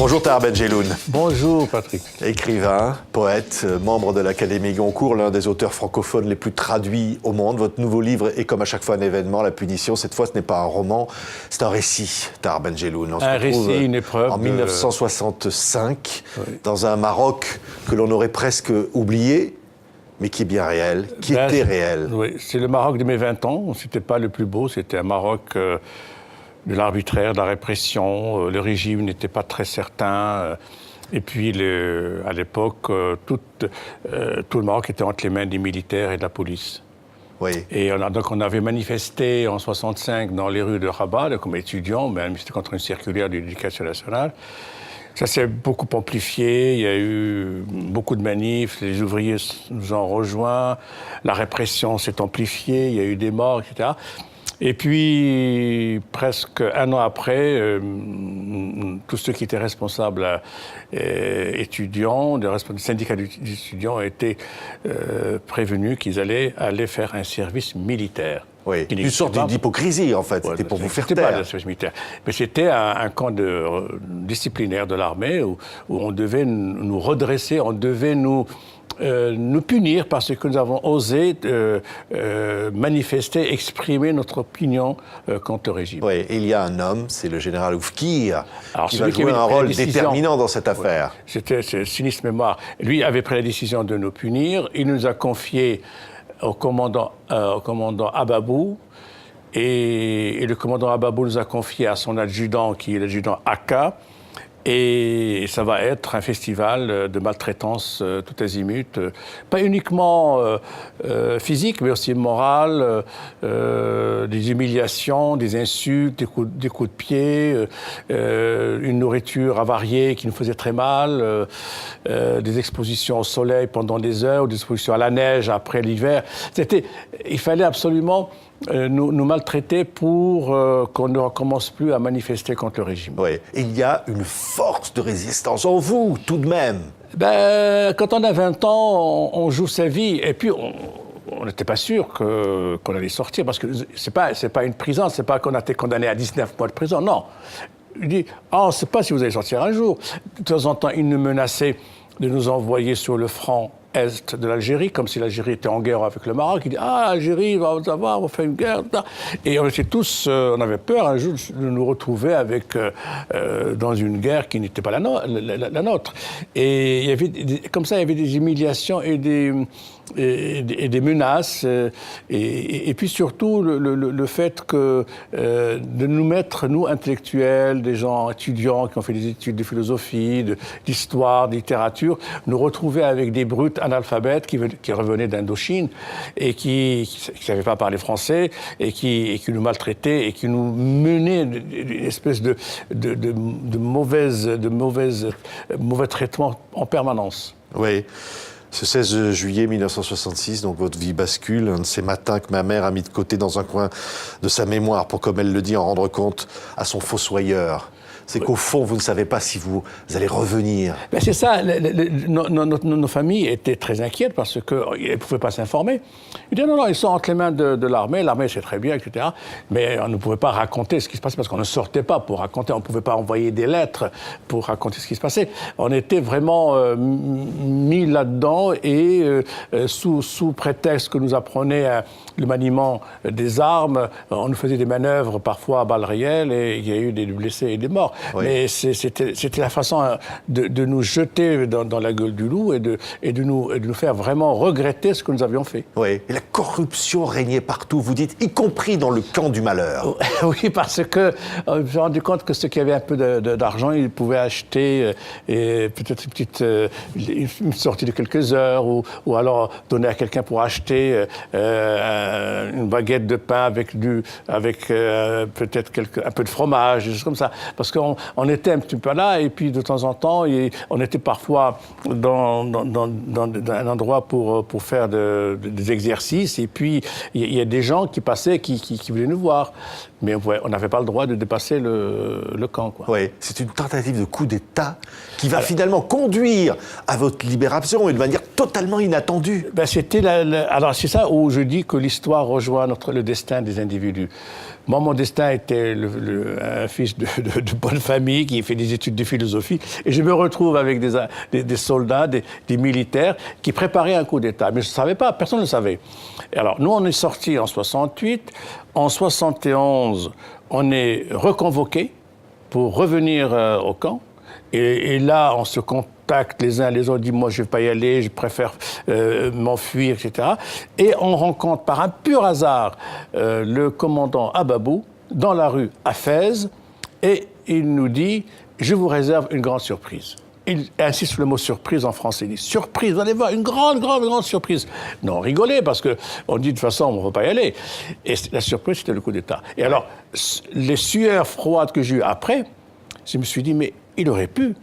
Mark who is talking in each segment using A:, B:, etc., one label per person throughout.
A: Bonjour Tahar Ben-Jelloun.
B: Bonjour Patrick.
A: Écrivain, poète, membre de l'Académie Goncourt, l'un des auteurs francophones les plus traduits au monde. Votre nouveau livre est comme à chaque fois un événement, La Punition. Cette fois, ce n'est pas un roman, c'est un récit, Tahar Ben-Jelloun.
B: Un récit, une épreuve.
A: En 1965, dans un Maroc que l'on aurait presque oublié, mais qui est bien réel, qui était réel.
B: Oui, c'est le Maroc de mes 20 ans. C'était pas le plus beau, c'était un Maroc de l'arbitraire, de la répression. Le régime n'était pas très certain. Et puis, à l'époque, tout le Maroc était entre les mains des militaires et de la police.
A: Oui.
B: Et donc, on avait manifesté en 65 dans les rues de Rabat, comme étudiants, mais c'était contre une circulaire de l'Éducation nationale. Ça s'est beaucoup amplifié, il y a eu beaucoup de manifs, les ouvriers nous ont rejoints, la répression s'est amplifiée, il y a eu des morts, etc. Et puis, presque un an après, tous ceux qui étaient responsables étudiants, des syndicats d'étudiants ont été prévenus qu'ils allaient aller faire un service militaire.
A: Oui, une sorte d'hypocrisie, en fait. C'était pour vous faire taire.
B: C'était pas le service militaire. Mais c'était un camp disciplinaire de l'armée où on devait nous redresser, on devait nous punir parce que nous avons osé manifester, exprimer notre opinion contre le régime.
A: Oui, et il y a un homme, c'est le général Oufkir, qui va jouer un rôle déterminant dans cette affaire.
B: C'était sinistre mémoire. Lui avait pris la décision de nous punir. Il nous a confié au commandant Ababou, et le commandant Ababou nous a confié à son adjudant, qui est l'adjudant Aka, et ça va être un festival de maltraitance tout azimut, pas uniquement physique, mais aussi morale, des humiliations, des insultes, des coups de pied, une nourriture avariée qui nous faisait très mal, des expositions au soleil pendant des heures, des expositions à la neige après l'hiver. Il fallait absolument nous maltraiter pour qu'on ne recommence plus à manifester contre le régime.
A: Oui, il y a une force de résistance en vous, tout de même.
B: Quand on a 20 ans, on joue sa vie, et puis on n'était pas sûr qu'on allait sortir, parce que c'est pas une prison, c'est pas qu'on a été condamné à 19 mois de prison, non. Il dit, on ne sait pas si vous allez sortir un jour. De temps en temps, il nous menaçait de nous envoyer sur le front est de l'Algérie, comme si l'Algérie était en guerre avec le Maroc. Il dit « Ah, Algérie, on va faire une guerre. » Et on était tous, on avait peur un jour de nous retrouver dans une guerre qui n'était pas la nôtre. Et il y avait comme ça, il y avait des humiliations et des menaces. Et puis surtout, le fait de nous mettre, nous, intellectuels, des gens étudiants qui ont fait des études de philosophie, d'histoire, de littérature, nous retrouver avec des brutes analphabètes qui revenaient d'Indochine et qui ne savaient pas parler français et qui nous maltraitaient et qui nous menaient une espèce de mauvais traitement en permanence.
A: Oui. Ce 16 juillet 1966, donc votre vie bascule, un de ces matins que ma mère a mis de côté dans un coin de sa mémoire pour, comme elle le dit, en rendre compte à son fossoyeur. C'est qu'au fond, vous ne savez pas si vous allez revenir.
B: C'est ça. Nos familles étaient très inquiètes parce qu'elles ne pouvaient pas s'informer. Ils disaient non, ils sont entre les mains de l'armée. L'armée, c'est très bien, etc. Mais on ne pouvait pas raconter ce qui se passait parce qu'on ne sortait pas pour raconter. On ne pouvait pas envoyer des lettres pour raconter ce qui se passait. On était vraiment mis là-dedans et sous prétexte que nous apprenait le maniement des armes, on nous faisait des manœuvres parfois à balles réelles et il y a eu des blessés et des morts. Oui. Mais c'était la façon de nous jeter dans la gueule du loup et de nous faire vraiment regretter ce que nous avions fait.
A: Oui, et la corruption régnait partout, vous dites, y compris dans le camp du malheur.
B: Oui, parce que je me suis rendu compte que ceux qui avaient un peu d'argent, ils pouvaient acheter peut-être une sortie de quelques heures ou alors donner à quelqu'un pour acheter une baguette de pain avec peut-être un peu de fromage, des choses comme ça. Parce qu'on était un petit peu là, et puis de temps en temps, on était parfois dans un endroit pour faire des exercices, et puis il y a des gens qui passaient, qui voulaient nous voir. Mais on n'avait pas le droit de dépasser le camp, quoi.
A: Oui, c'est une tentative de coup d'État qui va finalement conduire à votre libération et de manière totalement inattendu.
B: Ben, c'était alors c'est ça où je dis que l'histoire rejoint le destin des individus. Moi, mon destin était un fils de bonne famille qui fait des études de philosophie, et je me retrouve avec des soldats, des militaires qui préparaient un coup d'État. Mais je ne savais pas, personne ne le savait. Et alors, nous, on est sortis en 68. En 71, on est reconvoqués pour revenir au camp. Et là, on se contacte les uns les autres, on dit « moi, je ne vais pas y aller, je préfère m'enfuir, etc. » Et on rencontre par un pur hasard le commandant Ababou dans la rue à Fès, et il nous dit « je vous réserve une grande surprise ». Il insiste sur le mot surprise en français. Il dit surprise, vous allez voir, une grande surprise. Non, on rigolait parce qu'on dit de toute façon, on ne va pas y aller. Et la surprise, c'était le coup d'État. Et alors, les sueurs froides que j'ai eues après, je me suis dit, mais il aurait pu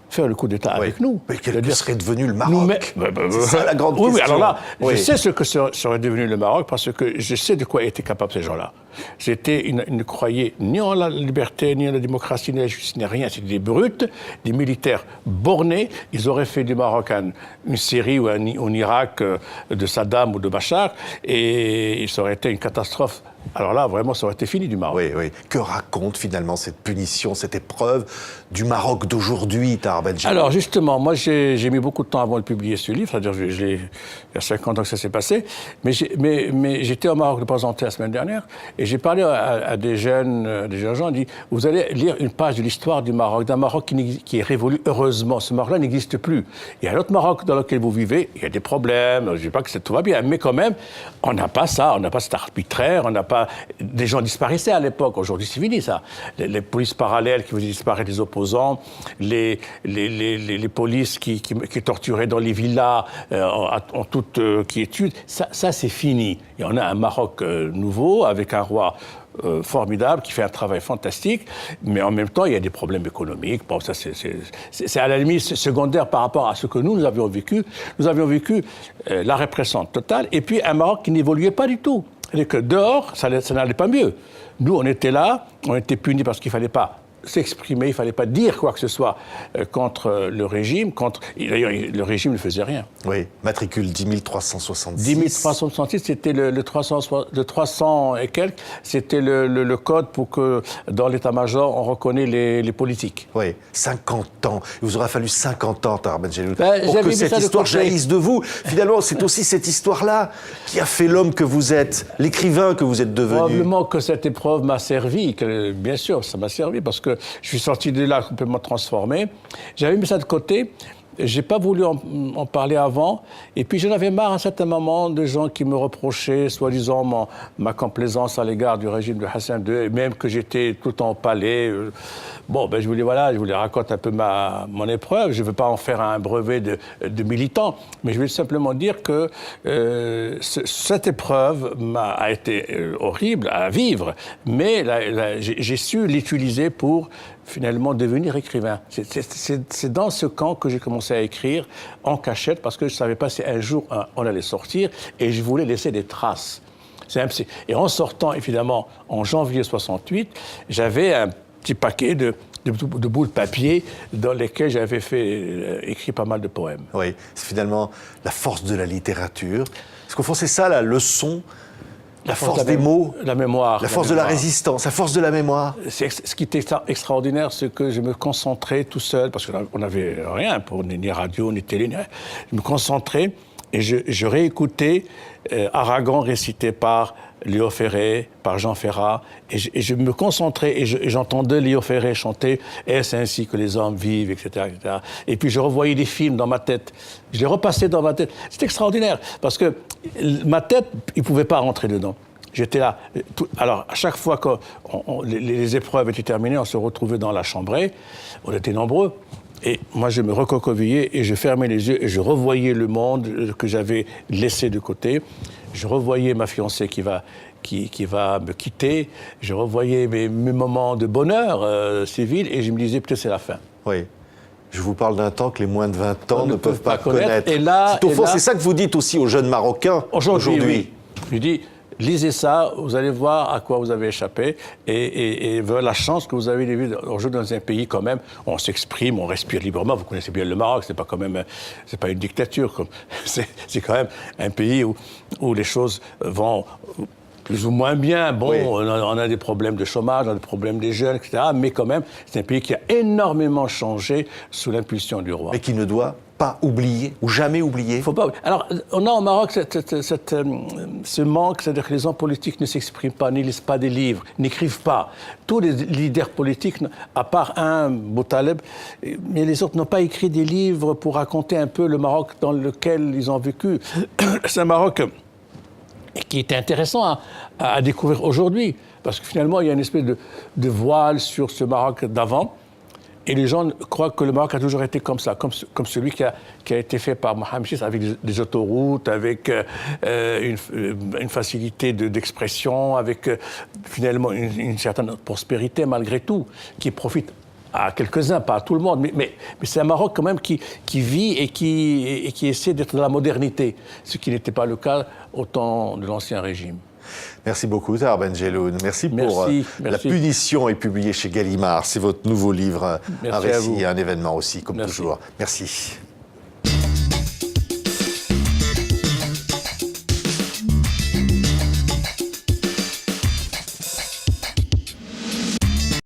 B: faire le coup d'État avec nous.
A: Mais quel serait devenu le Maroc? C'est ça la grande
B: question.
A: Oui,
B: alors là, je sais ce que serait devenu le Maroc parce que je sais de quoi étaient capables ces gens-là. Ils ne croyaient ni en la liberté, ni en la démocratie, ni en la justice, ni rien. C'était des brutes, des militaires bornés. Ils auraient fait du Maroc une Syrie ou un Irak de Saddam ou de Bachar, et ça aurait été une catastrophe. Alors là, vraiment, ça aurait été fini du Maroc.
A: Oui, oui. Que raconte finalement cette punition, cette épreuve du Maroc d'aujourd'hui, Tahar Benjelloun?
B: Alors justement, moi j'ai mis beaucoup de temps avant de publier ce livre, c'est-à-dire il y a 50 ans que ça s'est passé, mais j'étais au Maroc le présenté la semaine dernière, et j'ai parlé à des jeunes gens, dit vous allez lire une page de l'histoire du Maroc, d'un Maroc qui est révolu heureusement. Ce Maroc-là n'existe plus. Il y a un autre Maroc dans lequel vous vivez, il y a des problèmes, je ne dis pas que tout va bien, mais quand même, on n'a pas ça, on n'a pas cet arbitraire, on n'a pas. Des gens disparaissaient à l'époque, aujourd'hui c'est fini ça. Les polices parallèles qui faisaient disparaître les opposants, les polices qui torturaient dans les villas en toute quiétude, ça c'est fini. Et on a un Maroc nouveau, avec un roi formidable, qui fait un travail fantastique, mais en même temps, il y a des problèmes économiques. Bon, ça, c'est à la limite secondaire par rapport à ce que nous avions vécu. Nous avions vécu la répression totale, et puis un Maroc qui n'évoluait pas du tout. C'est-à-dire que dehors, ça n'allait pas mieux. Nous, on était là, on était punis parce qu'il ne fallait pas s'exprimer, il ne fallait pas dire quoi que ce soit contre le régime. D'ailleurs, le régime ne faisait rien.
A: Oui, matricule 10 366.
B: 10 366, c'était le 300 et quelques, c'était le code pour que dans l'état-major, on reconnaît les politiques.
A: Oui, 50 ans. Il vous aura fallu 50 ans, Tahar Benjelloun,
B: pour
A: que cette histoire jaillisse de vous. Finalement, c'est aussi cette histoire-là qui a fait l'homme que vous êtes, l'écrivain que vous êtes devenu.
B: Probablement que cette épreuve m'a servi, bien sûr, ça m'a servi, parce que je suis sorti de là complètement transformé. J'avais mis ça de côté. J'ai pas voulu en parler avant. Et puis j'en avais marre à un certain moment de gens qui me reprochaient, soi-disant, ma complaisance à l'égard du régime de Hassan II, et même que j'étais tout le temps au palais. Bon, ben je voulais raconter un peu mon épreuve. Je veux pas en faire un brevet de militant, mais je voulais simplement dire que cette épreuve a été horrible à vivre, mais j'ai su l'utiliser pour finalement devenir écrivain. C'est dans ce camp que j'ai commencé à écrire en cachette, parce que je ne savais pas si un jour on allait sortir, et je voulais laisser des traces. Et en sortant, évidemment, en janvier 68, j'avais un petit paquet de bouts de papier dans lesquels j'avais écrit pas mal de poèmes.
A: Oui, c'est finalement la force de la littérature. Parce qu'au fond, c'est ça la leçon. La force des mots,
B: la mémoire,
A: la force de la résistance, la force de la mémoire.
B: Ce qui était extraordinaire, c'est que je me concentrais tout seul, parce qu'on n'avait rien pour ni radio, ni télé, ni rien. Je me concentrais et je réécoutais Aragon récité par Léo Ferré, par Jean Ferrat, et je me concentrais et j'entendais Léo Ferré chanter « Est-ce ainsi que les hommes vivent », etc., etc. Et puis je revoyais des films dans ma tête. Je les repassais dans ma tête. C'était extraordinaire, parce que ma tête, il ne pouvait pas rentrer dedans. J'étais là. Alors, à chaque fois que les épreuves étaient terminées, on se retrouvait dans la chambrée. On était nombreux. Et moi, je me recoquevillais et je fermais les yeux et je revoyais le monde que j'avais laissé de côté. Je revoyais ma fiancée qui va me quitter. Je revoyais mes moments de bonheur civil et je me disais, peut-être c'est la fin.
A: Oui. Je vous parle d'un temps que les moins de 20 ans ne peuvent pas connaître.
B: Et là,
A: au fond, c'est ça que vous dites aussi aux jeunes Marocains aujourd'hui.
B: Oui. Je dis, lisez ça, vous allez voir à quoi vous avez échappé et la chance que vous avez de vivre aujourd'hui dans un pays quand même, on s'exprime, on respire librement. Vous connaissez bien le Maroc, c'est pas quand même, c'est pas une dictature, c'est quand même un pays où les choses vont plus ou moins bien. Bon, oui. on a des problèmes de chômage, on a des problèmes des jeunes, etc. Mais quand même, c'est un pays qui a énormément changé sous l'impulsion du roi.
A: Mais qui ne doit pas oublier, ou jamais oublier.
B: Faut pas. Alors, on a au Maroc ce manque, c'est-à-dire que les hommes politiques ne s'expriment pas, ne lisent pas des livres, n'écrivent pas. Tous les leaders politiques, à part un, Boutaleb, mais les autres n'ont pas écrit des livres pour raconter un peu le Maroc dans lequel ils ont vécu. C'est un Maroc qui était intéressant à découvrir aujourd'hui, parce que finalement, il y a une espèce de voile sur ce Maroc d'avant, et les gens croient que le Maroc a toujours été comme ça, comme celui qui a été fait par Mohamed VI, avec des autoroutes, avec une facilité d'expression, avec finalement une certaine prospérité malgré tout, qui profite à quelques-uns, pas à tout le monde, mais c'est un Maroc quand même qui vit et qui essaie d'être dans la modernité, ce qui n'était pas le cas au temps de l'Ancien Régime.
A: Merci beaucoup, Tahar Benjelloun. Merci pour La Punition est publié chez Gallimard. C'est votre nouveau livre, un récit et un événement aussi, comme toujours. Merci.